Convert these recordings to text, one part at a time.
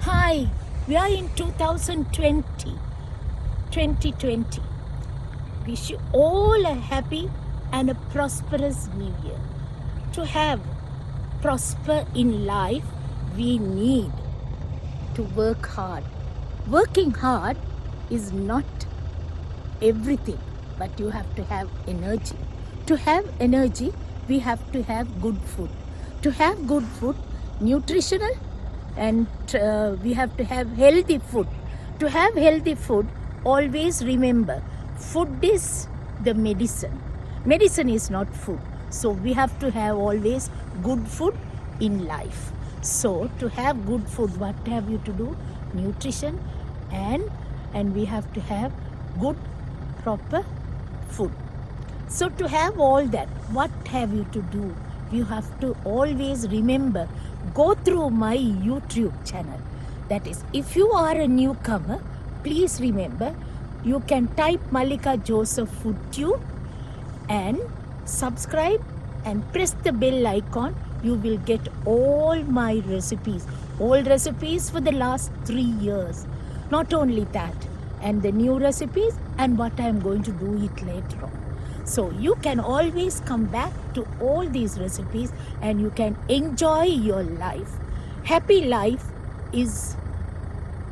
Hi, we are in 2020. Wish you all a happy and a prosperous new year. To have prosper in life, we need to work hard. Working hard is not everything, but you have to have energy. To have energy, we have to have good food. To have good food, nutritional, and we have to have healthy food. To have healthy food, always remember, food is the medicine. Medicine is not food. So we have to have always good food in life. So to have good food, what have you to do? Nutrition, and we have to have good proper food. So to have all that, what have you to do? You have to always remember, go through my YouTube channel. That is, if you are a newcomer, please remember, you can type Mallika Joseph Food Tube and subscribe and press the bell icon. You will get all my recipes, old recipes for the last 3 years. Not only that, and the new recipes and what I am going to do it later on. So you can always come back to all these recipes and you can enjoy your life. Happy life is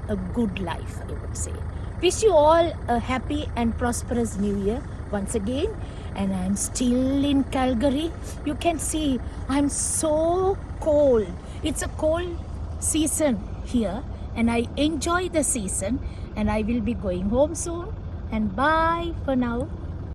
a good life, I would say. Wish you all a happy and prosperous new year once again. And I'm still in Calgary. You can see I'm so cold. It's a cold season here and I enjoy the season, and I will be going home soon. And bye for now.